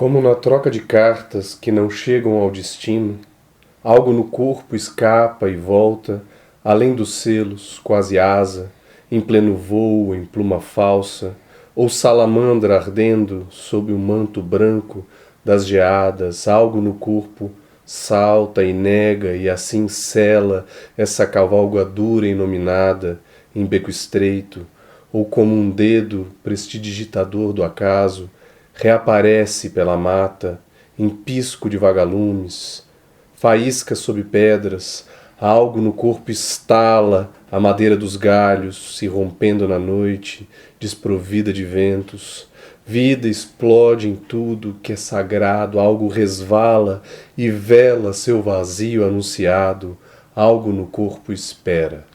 Como na troca de cartas que não chegam ao destino, algo no corpo escapa e volta, além dos selos, quase asa, em pleno vôo, em pluma falsa, ou salamandra ardendo sob o manto branco das geadas, algo no corpo salta e nega e assim sela essa cavalgadura inominada em beco estreito, ou como um dedo prestidigitador do acaso, reaparece pela mata, em pisco de vagalumes, faísca sob pedras, algo no corpo estala, a madeira dos galhos se rompendo na noite, desprovida de ventos. Vida explode em tudo que é sagrado, algo resvala e vela seu vazio anunciado, algo no corpo espera.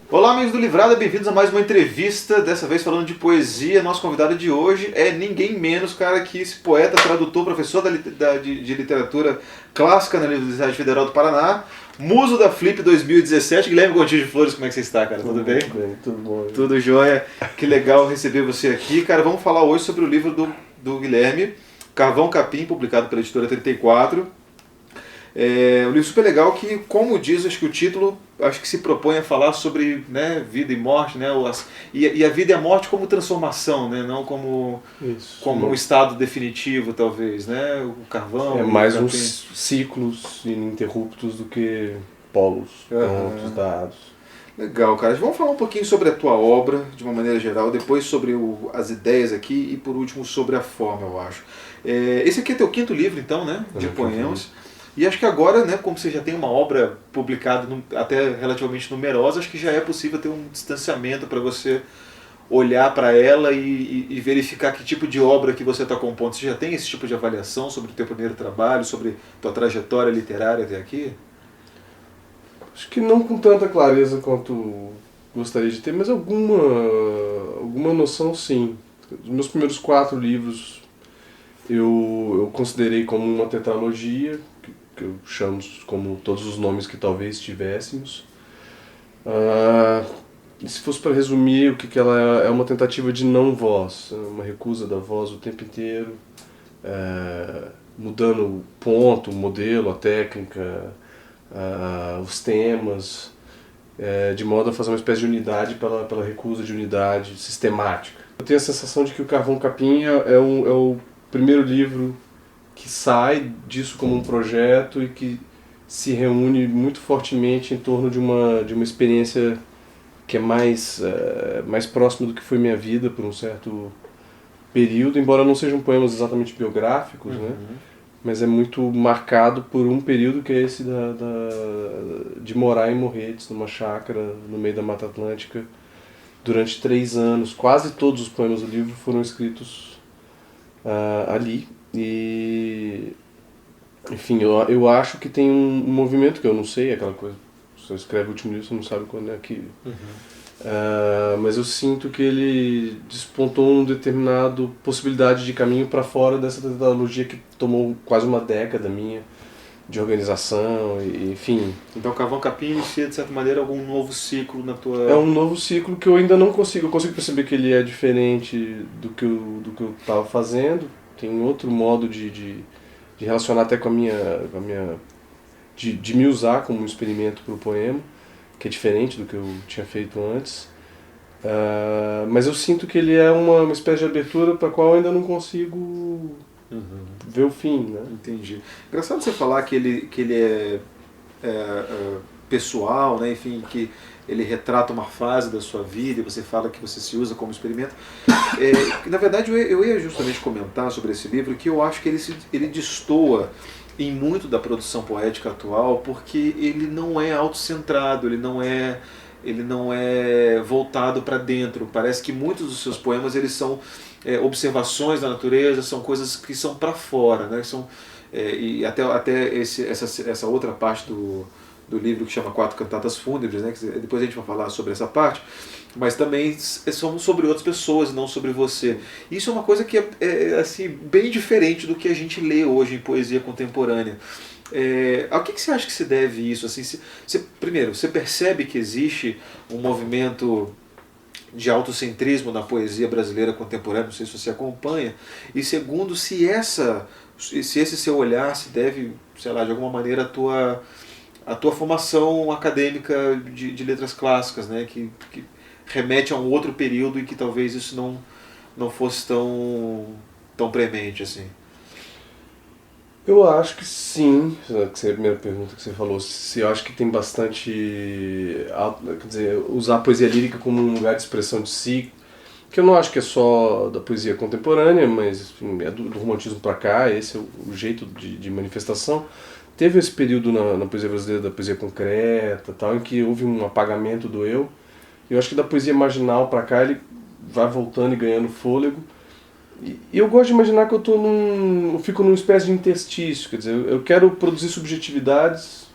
Olá, amigos do Livrada, bem-vindos a mais uma entrevista, dessa vez falando de poesia. Nosso convidado de hoje é ninguém menos, cara, que esse poeta, tradutor, professor de literatura clássica na Universidade Federal do Paraná, muso da Flip 2017. Guilherme Gontijo de Flores, como é que você está, cara? Tudo bem? Tudo bom. Tudo jóia. Que legal receber você aqui. Cara, vamos falar hoje sobre o livro do Guilherme, Carvão Capim, publicado pela editora 34. É um livro super legal que, como diz, acho que o título, acho que se propõe a falar sobre, né, vida e morte, né, e a vida e a morte como transformação, né, não como um estado definitivo, talvez, né, o carvão. É mais uns ciclos ininterruptos do que polos prontos, dados. Legal, cara. Vamos falar um pouquinho sobre a tua obra, de uma maneira geral, depois sobre as ideias aqui e, por último, sobre a forma, eu acho. Esse aqui é teu quinto livro, então, né, de poemas. E acho que agora, né, como você já tem uma obra publicada até relativamente numerosa, acho que já é possível ter um distanciamento para você olhar para ela e verificar que tipo de obra que você está compondo. Você já tem esse tipo de avaliação sobre o teu primeiro trabalho, sobre tua trajetória literária até aqui? Acho que não com tanta clareza quanto gostaria de ter, mas alguma noção sim. Os meus primeiros 4 livros eu considerei como uma tetralogia, que eu chamo como todos os nomes que talvez tivéssemos. E se fosse para resumir, o que ela é uma tentativa de não voz, uma recusa da voz o tempo inteiro, mudando o ponto, o modelo, a técnica, os temas, de modo a fazer uma espécie de unidade pela recusa de unidade sistemática. Eu tenho a sensação de que o Carvão Capim é o primeiro livro que sai disso como um projeto e que se reúne muito fortemente em torno de uma experiência que é mais próxima do que foi minha vida por um certo período, embora não sejam poemas exatamente biográficos, né? Mas é muito marcado por um período que é esse de morar em Morretes, numa chácara no meio da Mata Atlântica, durante 3 anos. Quase todos os poemas do livro foram escritos ali. E, enfim, eu acho que tem um movimento que eu não sei, aquela coisa, você escreve o último livro, você não sabe quando é aquilo. Mas eu sinto que ele despontou uma determinada possibilidade de caminho para fora dessa tetralogia que tomou quase uma década minha de organização, e, enfim. Então, Carvão Capim inicia, de certa maneira, algum novo ciclo na tua... É um novo ciclo que eu ainda não consigo. Eu consigo perceber que ele é diferente do que eu estava fazendo. Tem outro modo de relacionar até com a minha de me usar como um experimento para o poema, que é diferente do que eu tinha feito antes. Mas eu sinto que ele é uma espécie de abertura para a qual eu ainda não consigo ver o fim, né? Entendi. Engraçado você falar que ele é pessoal, né? Enfim, que ele retrata uma fase da sua vida e você fala que você se usa como experimento. Na verdade, eu ia justamente comentar sobre esse livro que eu acho que ele destoa em muito da produção poética atual, porque ele não é autocentrado, ele não é voltado para dentro. Parece que muitos dos seus poemas eles são observações da natureza, são coisas que são para fora, né? E até essa outra parte do livro que chama 4 Cantatas Fúnebres, né? Depois a gente vai falar sobre essa parte, mas também são sobre outras pessoas, não sobre você. Isso é uma coisa que é assim, bem diferente do que a gente lê hoje em poesia contemporânea. Ao que você acha que se deve isso? Assim, primeiro, você percebe que existe um movimento de autocentrismo na poesia brasileira contemporânea, não sei se você acompanha, e segundo, se esse seu olhar se deve, sei lá, de alguma maneira a tua formação acadêmica de letras clássicas, né, que remete a um outro período e que talvez isso não fosse tão premente assim. Eu acho que sim, que é a primeira pergunta que você falou, se eu acho que tem bastante, quer dizer, usar a poesia lírica como um lugar de expressão de si, que eu não acho que é só da poesia contemporânea, mas enfim, é do romantismo para cá, esse é o jeito de manifestação. Teve esse período na poesia brasileira da poesia concreta, tal, em que houve um apagamento do eu. Eu acho que da poesia marginal para cá ele vai voltando e ganhando fôlego. E eu gosto de imaginar que eu fico numa espécie de interstício, quer dizer, eu quero produzir subjetividades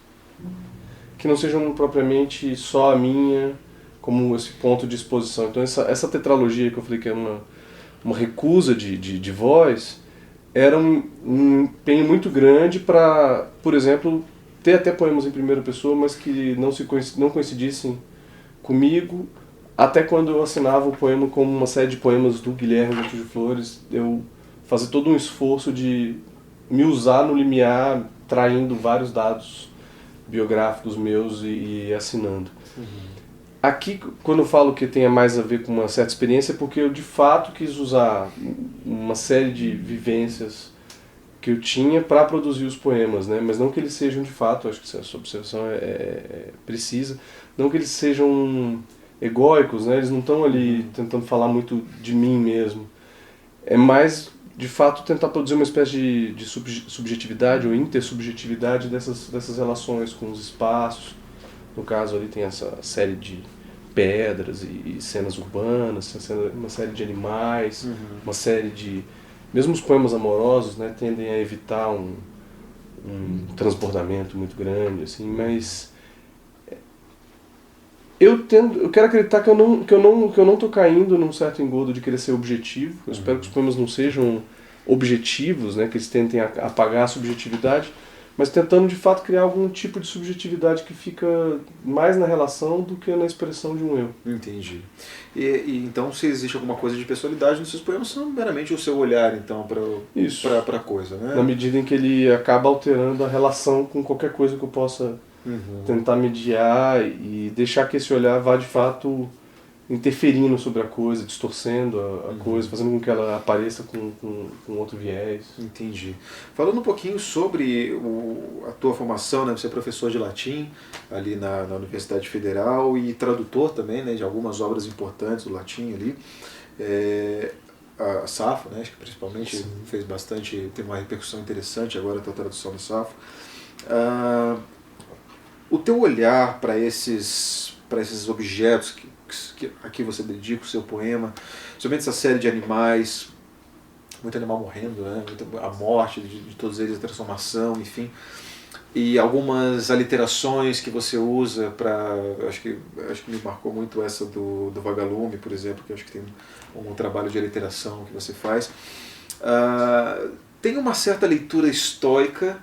que não sejam propriamente só a minha, como esse ponto de exposição. Então essa tetralogia que eu falei que é uma recusa de voz, era um empenho muito grande para, por exemplo, ter até poemas em primeira pessoa, mas que não coincidissem comigo. Até quando eu assinava o poema como uma série de poemas do Guilherme Gontijo de Flores, eu fazia todo um esforço de me usar no limiar, traindo vários dados biográficos meus e assinando. Uhum. Aqui, quando eu falo que tenha mais a ver com uma certa experiência, é porque eu de fato quis usar uma série de vivências que eu tinha para produzir os poemas, né? Mas não que eles sejam de fato, acho que essa observação é precisa, não que eles sejam egóicos, né? Eles não estão ali tentando falar muito de mim mesmo. É mais, de fato, tentar produzir uma espécie de subjetividade ou intersubjetividade dessas relações com os espaços. No caso ali tem essa série de pedras e cenas urbanas, uma série de animais, uma série de... Mesmo os poemas amorosos, né, tendem a evitar um transbordamento muito grande, assim, mas... Eu quero acreditar que eu não tô caindo num certo engodo de querer ser objetivo. Eu espero que os poemas não sejam objetivos, né, que eles tentem apagar a subjetividade, mas tentando de fato criar algum tipo de subjetividade que fica mais na relação do que na expressão de um eu. Entendi. E então, se existe alguma coisa de personalidade nos seus poemas, são meramente o seu olhar, então, para a coisa, né? Na medida em que ele acaba alterando a relação com qualquer coisa que eu possa tentar mediar e deixar que esse olhar vá de fato interferindo sobre a coisa, distorcendo a coisa, fazendo com que ela apareça com outro viés. Entendi. Falando um pouquinho sobre a tua formação, né? Você é professor de latim ali na Universidade Federal e tradutor também, né, de algumas obras importantes do latim ali. A Safo, né, acho que principalmente fez bastante, tem uma repercussão interessante agora a tua tradução do Safo. O teu olhar para esses objetos a que você dedica o seu poema, somente essa série de animais, muito animal morrendo, né? A morte de todos eles, a transformação, enfim, e algumas aliterações que você usa para, acho que me marcou muito essa do Vagalume, por exemplo, que acho que tem um trabalho de aliteração que você faz. Tem uma certa leitura estoica,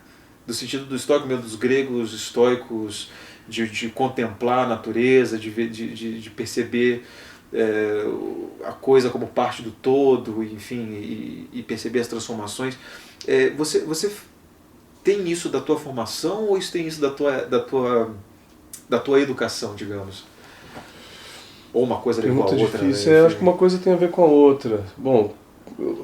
do sentido do estoico mesmo, dos gregos estoicos, de contemplar a natureza, de perceber a coisa como parte do todo, enfim, e perceber as transformações. Você tem isso da tua formação ou isso tem isso da tua educação, digamos? Ou uma coisa levou a outra? Difícil, né? Acho que uma coisa tem a ver com a outra. Bom,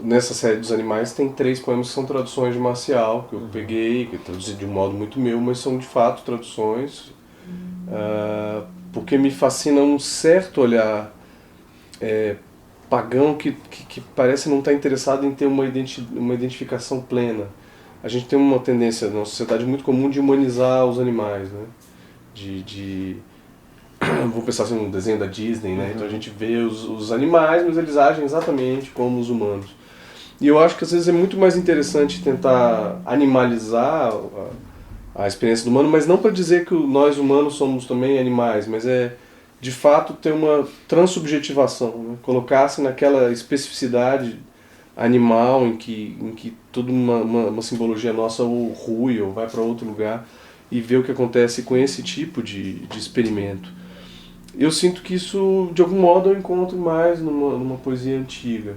nessa série dos animais tem 3 poemas que são traduções de Marcial, que eu peguei, que eu traduzi de um modo muito meu, mas são de fato traduções. Porque me fascina um certo olhar pagão que parece não estar interessado em ter uma identificação plena. A gente tem uma tendência na sociedade muito comum de humanizar os animais, né? Vou pensar assim num desenho da Disney, né? Então a gente vê os animais, mas eles agem exatamente como os humanos. E eu acho que às vezes é muito mais interessante tentar animalizar a experiência do humano, mas não para dizer que nós humanos somos também animais, mas de fato ter uma transubjetivação, né? Colocar-se naquela especificidade animal em que toda uma simbologia nossa ou rui ou vai para outro lugar e ver o que acontece com esse tipo de experimento. Eu sinto que isso, de algum modo, eu encontro mais numa poesia antiga.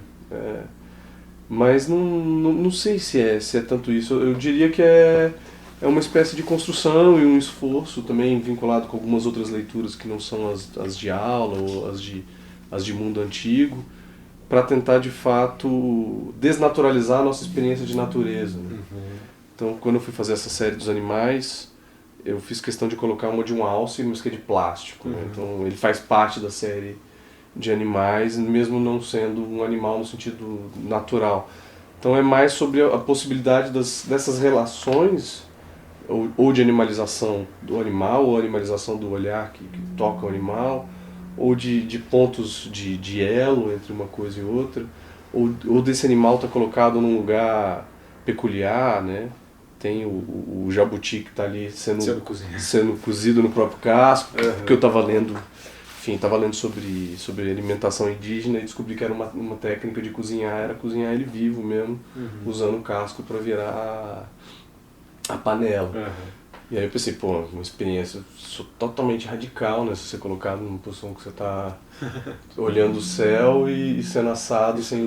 Mas não sei se é tanto isso. Eu diria que é uma espécie de construção e um esforço também vinculado com algumas outras leituras que não são as de aula ou as de mundo antigo, para tentar, de fato, desnaturalizar a nossa experiência de natureza. Né? Então, quando eu fui fazer essa série dos animais, eu fiz questão de colocar uma de um alce, mas que é de plástico. Né? Então, ele faz parte da série de animais, mesmo não sendo um animal no sentido natural. Então, é mais sobre a possibilidade dessas relações, ou de animalização do animal, ou animalização do olhar que toca o animal, ou de pontos de elo entre uma coisa e outra, ou desse animal estar colocado num lugar peculiar, né? Tem o jabuti que está ali sendo cozido no próprio casco, porque eu estava lendo, sobre alimentação indígena e descobri que era uma técnica de cozinhar, era cozinhar ele vivo mesmo, usando o casco para virar a panela. E aí eu pensei, pô, uma experiência totalmente radical, né? Se você colocar numa posição que você está olhando o céu e sendo assado sem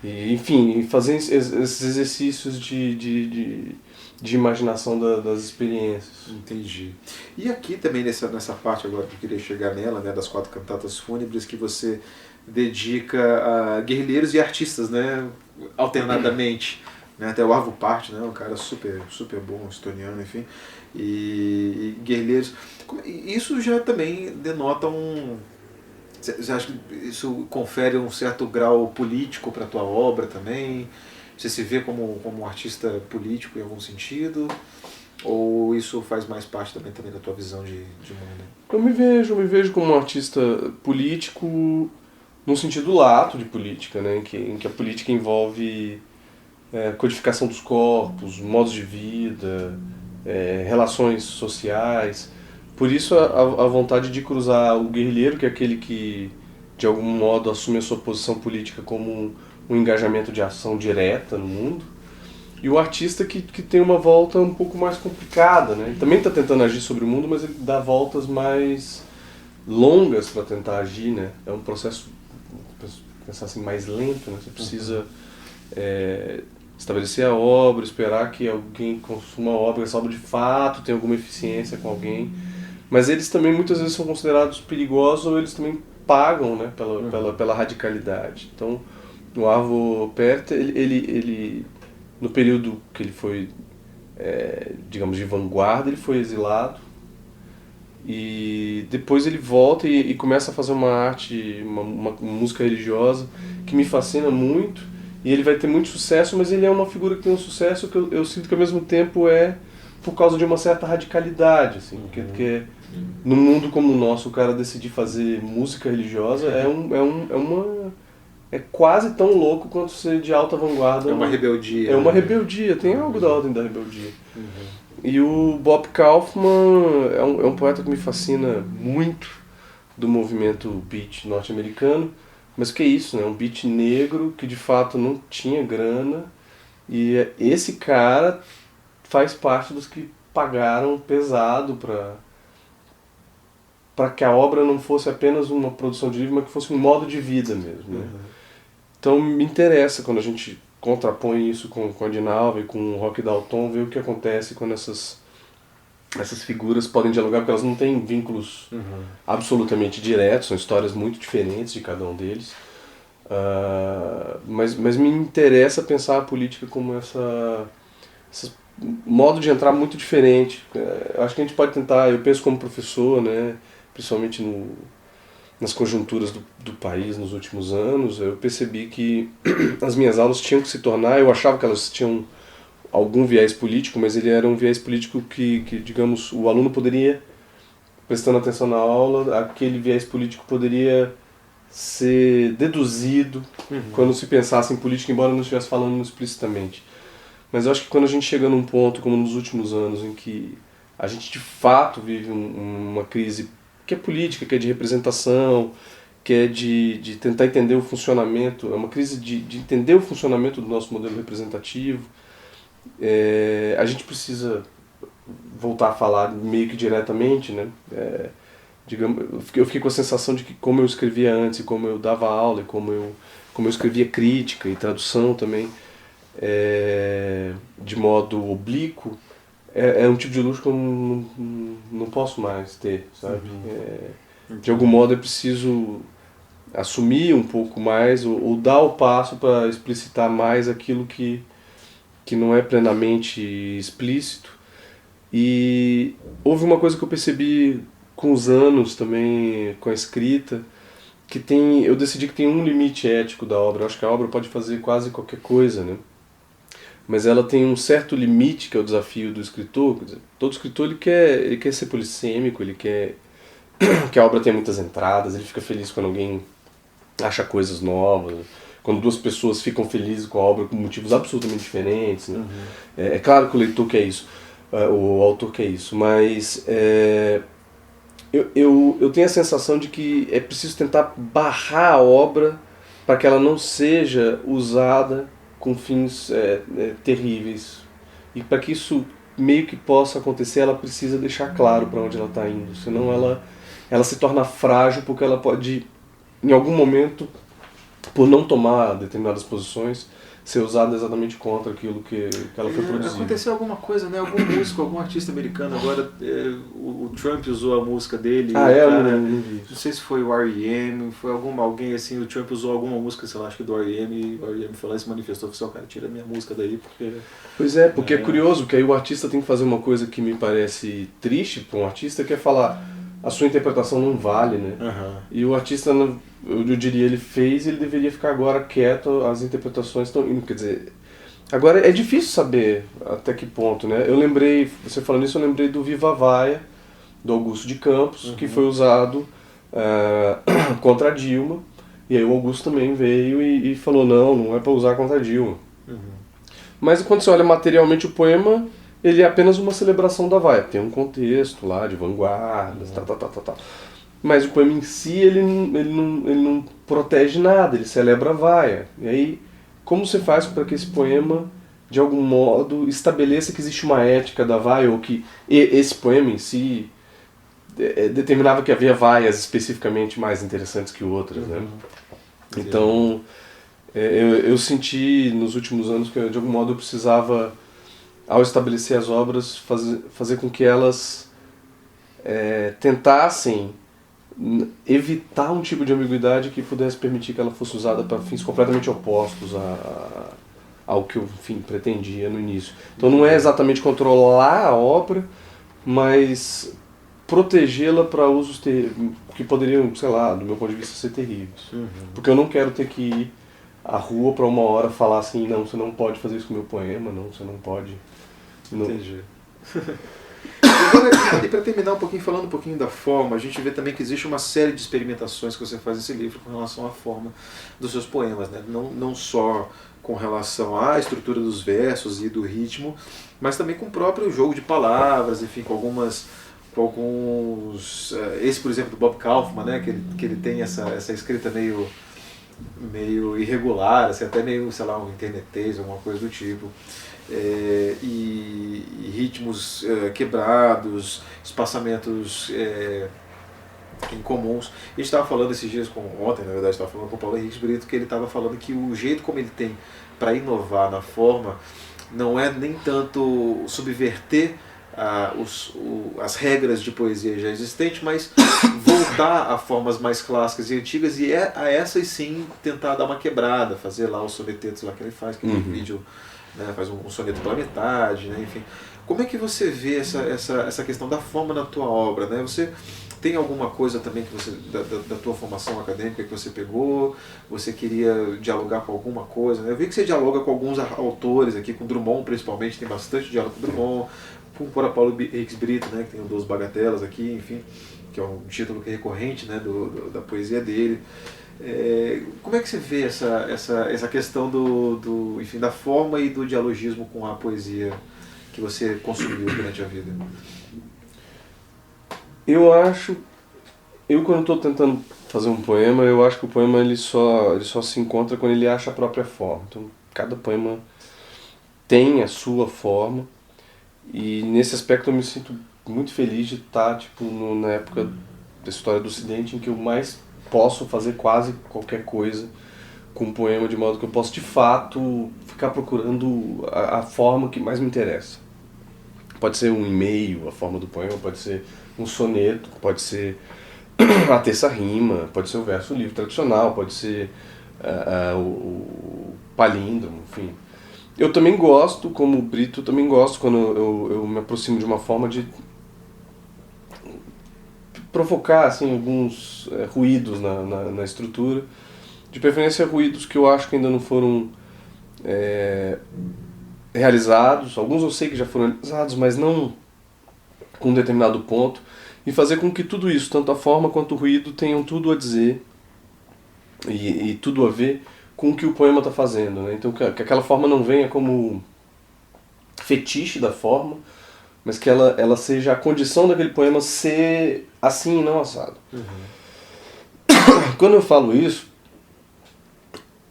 e, enfim, fazer esses exercícios de imaginação das experiências. Entendi. E aqui também nessa parte agora que eu queria chegar nela, né, das 4 cantatas fúnebres que você dedica a guerrilheiros e artistas, né, alternadamente. Né, até o Arvo Pärt, né, um cara super bom, estoniano, enfim, e guerrilheiros. Isso já também denota Você acha que isso confere um certo grau político para a tua obra também? Você se vê como um artista político em algum sentido? Ou isso faz mais parte também da tua visão de mundo? Eu me vejo como um artista político num sentido lato de política, né, em que a política envolve codificação dos corpos, modos de vida, relações sociais. Por isso a vontade de cruzar o guerrilheiro, que é aquele que de algum modo assume a sua posição política como um engajamento de ação direta no mundo, e o artista que tem uma volta um pouco mais complicada, né? Ele também está tentando agir sobre o mundo, mas ele dá voltas mais longas para tentar agir, né? É um processo, pensar assim, mais lento, né? Você precisa estabelecer a obra, esperar que alguém consuma a obra, essa obra de fato tenha alguma eficiência com alguém. Mas eles também muitas vezes são considerados perigosos, ou eles também pagam, né, pela radicalidade. Então, o Arvo Pärt, ele no período que ele foi, digamos, de vanguarda, ele foi exilado. E depois ele volta e começa a fazer uma arte, uma música religiosa que me fascina muito. E ele vai ter muito sucesso, mas ele é uma figura que tem um sucesso que eu sinto que ao mesmo tempo é por causa de uma certa radicalidade, assim, porque num mundo como o nosso, o cara decidir fazer música religiosa é quase tão louco quanto ser de alta vanguarda. É uma rebeldia. É uma rebeldia, tem algo da ordem da rebeldia. E o Bob Kaufman é um poeta que me fascina muito, do movimento beat norte-americano. Mas o que é isso, né? Um beat negro que de fato não tinha grana, e esse cara faz parte dos que pagaram pesado para que a obra não fosse apenas uma produção de livro, mas que fosse um modo de vida mesmo. Né? Então me interessa quando a gente contrapõe isso com a Dinalva e com o Rock Dalton, ver o que acontece quando essas figuras podem dialogar, porque elas não têm vínculos absolutamente diretos, são histórias muito diferentes de cada um deles. Mas me interessa pensar a política como esse modo de entrar muito diferente. Acho que a gente pode tentar, eu penso como professor, né, principalmente nas conjunturas do país nos últimos anos, eu percebi que as minhas aulas tinham que se tornar, eu achava que elas tinham algum viés político, mas ele era um viés político que digamos, o aluno poderia, prestando atenção na aula, aquele viés político poderia ser deduzido quando se pensasse em política, embora não estivesse falando explicitamente. Mas eu acho que quando a gente chega num ponto, como nos últimos anos, em que a gente de fato vive uma crise que é política, que é de representação, que é de tentar entender o funcionamento, é uma crise de entender o funcionamento do nosso modelo representativo. A gente precisa voltar a falar meio que diretamente, né? Digamos, eu fiquei com a sensação de que como eu escrevia antes, como eu dava aula, e como eu escrevia crítica e tradução também, de modo oblíquo, é um tipo de luxo que eu não posso mais ter, sabe? De algum modo eu preciso assumir um pouco mais, ou dar o passo para explicitar mais aquilo que não é plenamente explícito. E houve uma coisa que eu percebi com os anos também, com a escrita, que eu decidi que tem um limite ético da obra. Eu acho que a obra pode fazer quase qualquer coisa, né? Mas ela tem um certo limite, que é o desafio do escritor. Quer dizer, todo escritor ele quer ser polissêmico, ele quer que a obra tenha muitas entradas, ele fica feliz quando alguém acha coisas novas, quando duas pessoas ficam felizes com a obra por motivos absolutamente diferentes, né? É claro que o leitor quer isso, o autor quer isso, mas eu tenho a sensação de que é preciso tentar barrar a obra para que ela não seja usada com fins terríveis. E para que isso meio que possa acontecer, ela precisa deixar claro para onde ela está indo, senão ela se torna frágil, porque ela pode, em algum momento, por não tomar determinadas posições, ser usada exatamente contra aquilo que ela foi produzida. Aconteceu alguma coisa, né? Algum músico, algum artista americano agora, o Trump usou a música dele. Eu não vi isso. Não sei se foi o R.E.M., foi alguém assim, o Trump usou alguma música, sei lá, acho que do R.E.M., e o R.E.M. foi lá e se manifestou, falou, cara, tira minha música daí, porque... Pois é, porque é curioso, que aí o artista tem que fazer uma coisa que me parece triste para um artista, que é falar, a sua interpretação não vale, né? E o artista, eu diria, ele deveria ficar agora quieto, as interpretações estão indo, quer dizer... Agora, é difícil saber até que ponto, né? Eu lembrei, você falando isso, eu lembrei do Viva Vaia, do Augusto de Campos, que foi usado contra a Dilma, e aí o Augusto também veio e falou, não é para usar contra a Dilma. Mas quando você olha materialmente o poema, ele é apenas uma celebração da vaia, tem um contexto lá de vanguardas, tal. Mas o poema em si, ele não protege nada, ele celebra a vaia. E aí, como você faz para que esse poema, de algum modo, estabeleça que existe uma ética da vaia, ou que esse poema em si determinava que havia vaias especificamente mais interessantes que outras, né? Então, eu senti nos últimos anos que, de algum modo, eu precisava, ao estabelecer as obras, fazer com que elas tentassem evitar um tipo de ambiguidade que pudesse permitir que ela fosse usada para fins completamente opostos ao que eu, enfim, pretendia no início. Então não é exatamente controlar a obra, mas protegê-la para usos que poderiam, sei lá, do meu ponto de vista, ser terríveis. Porque eu não quero ter que ir à rua para uma hora falar assim, não, você não pode fazer isso com o meu poema, não, você não pode... Não. Entendi. E para terminar falando um pouquinho da forma, a gente vê também que existe uma série de experimentações que você faz nesse livro com relação à forma dos seus poemas, né? Não só com relação à estrutura dos versos e do ritmo, mas também com o próprio jogo de palavras, enfim, com alguns... Esse, por exemplo, do Bob Kaufman, né? Que ele tem essa escrita meio irregular, assim, até meio, sei lá, um internetês, alguma coisa do tipo. E ritmos quebrados, espaçamentos incomuns. A gente estava falando esses dias, ontem na verdade, estava falando com o Paulo Henrique Brito, que ele estava falando que o jeito como ele tem para inovar na forma não é nem tanto subverter as regras de poesia já existentes, mas voltar a formas mais clássicas e antigas e a essas sim tentar dar uma quebrada, fazer lá os sonetetos lá que ele faz, aquele vídeo, né, faz um soneto pela metade, né, enfim. Como é que você vê essa questão da forma na tua obra, né? Você tem alguma coisa também que você da tua formação acadêmica que você pegou? Você queria dialogar com alguma coisa, né? Eu vi que você dialoga com alguns autores aqui, com Drummond principalmente, tem bastante diálogo com Drummond, com o Paulo Henrique Brito, né, que tem o Dos Bagatelas aqui, enfim, que é um título que é recorrente, né, da poesia dele. Como é que você vê essa questão enfim, da forma e do dialogismo com a poesia que você consumiu durante a vida? Eu quando estou tentando fazer um poema, eu acho que o poema ele só se encontra quando ele acha a própria forma. Então, cada poema tem a sua forma, e nesse aspecto eu me sinto muito feliz de estar tipo, na época da história do Ocidente em que eu mais posso fazer quase qualquer coisa com um poema, de modo que eu posso de fato ficar procurando a forma que mais me interessa. Pode ser um e-mail, a forma do poema, pode ser um soneto, pode ser a terça rima, pode ser o verso livre tradicional, pode ser o palíndromo, enfim. Eu também gosto, como o Brito, também gosto quando eu me aproximo de uma forma de provocar assim, alguns ruídos na estrutura, de preferência ruídos que eu acho que ainda não foram realizados, alguns eu sei que já foram realizados, mas não com um determinado ponto, e fazer com que tudo isso, tanto a forma quanto o ruído, tenham tudo a dizer e tudo a ver com o que o poema está fazendo, né? Então que aquela forma não venha como fetiche da forma, mas que ela seja a condição daquele poema ser assim e não assado. Quando eu falo isso,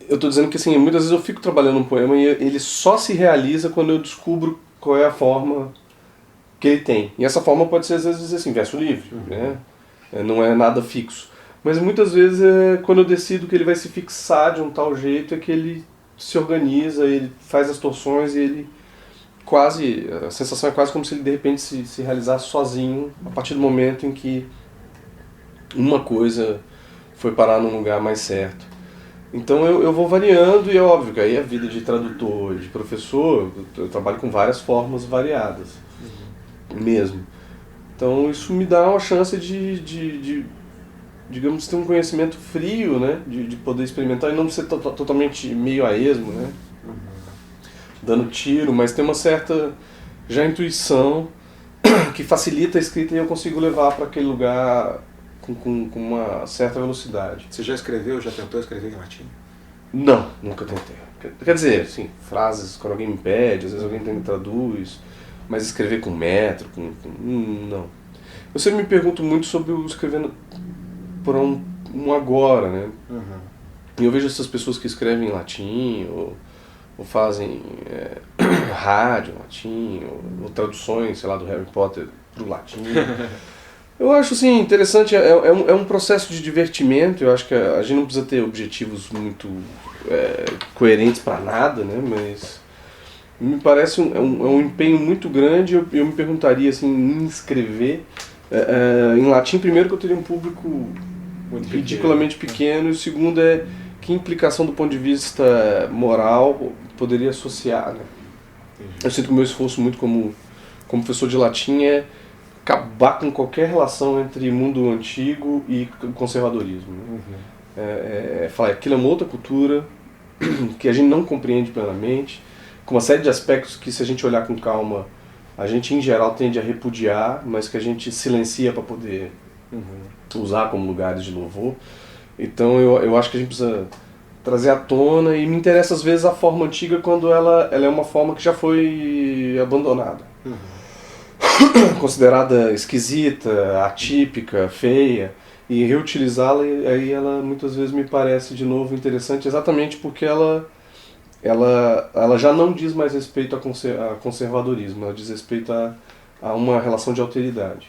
eu estou dizendo que assim, muitas vezes eu fico trabalhando um poema e ele só se realiza quando eu descubro qual é a forma que ele tem. E essa forma pode ser, às vezes, assim, verso livre, né? Não é nada fixo. Mas muitas vezes, quando eu decido que ele vai se fixar de um tal jeito, é que ele se organiza, ele faz as torções e ele quase... A sensação é quase como se ele, de repente, se realizasse sozinho, a partir do momento em que uma coisa foi parar num lugar mais certo. Então eu vou variando, e é óbvio que aí a vida de tradutor, de professor, eu trabalho com várias formas variadas, mesmo. Então isso me dá uma chance de digamos, ter um conhecimento frio, né, de poder experimentar e não ser totalmente meio a esmo, né, dando tiro, mas ter uma certa já intuição que facilita a escrita e eu consigo levar para aquele lugar com uma certa velocidade. Você já escreveu, já tentou escrever em latim? Não, nunca tentei. Quer dizer, assim, frases, quando alguém me pede, às vezes alguém traduz, mas escrever com metro, não. Eu sempre me pergunto muito sobre o escrever por um agora, né? E eu vejo essas pessoas que escrevem em latim, ou fazem rádio em latim, ou traduções, sei lá, do Harry Potter para o latim. Eu acho assim, interessante, é um processo de divertimento. Eu acho que a gente não precisa ter objetivos muito coerentes para nada, né? Mas me parece um empenho muito grande. Eu me perguntaria assim, em escrever em latim, primeiro que eu teria um público muito ridiculamente pequeno, e o segundo é que implicação do ponto de vista moral poderia associar, né? Eu sinto que o meu esforço muito como professor de latim é acabar com qualquer relação entre mundo antigo e conservadorismo, né? Falar, aquilo é uma outra cultura que a gente não compreende plenamente, com uma série de aspectos que, se a gente olhar com calma, a gente em geral tende a repudiar, mas que a gente silencia para poder usar como lugares de louvor. Então eu acho que a gente precisa trazer à tona, e me interessa às vezes a forma antiga quando ela é uma forma que já foi abandonada. Considerada esquisita, atípica, feia, e reutilizá-la, aí ela muitas vezes me parece de novo interessante, exatamente porque ela já não diz mais respeito a conservadorismo, ela diz respeito a uma relação de alteridade.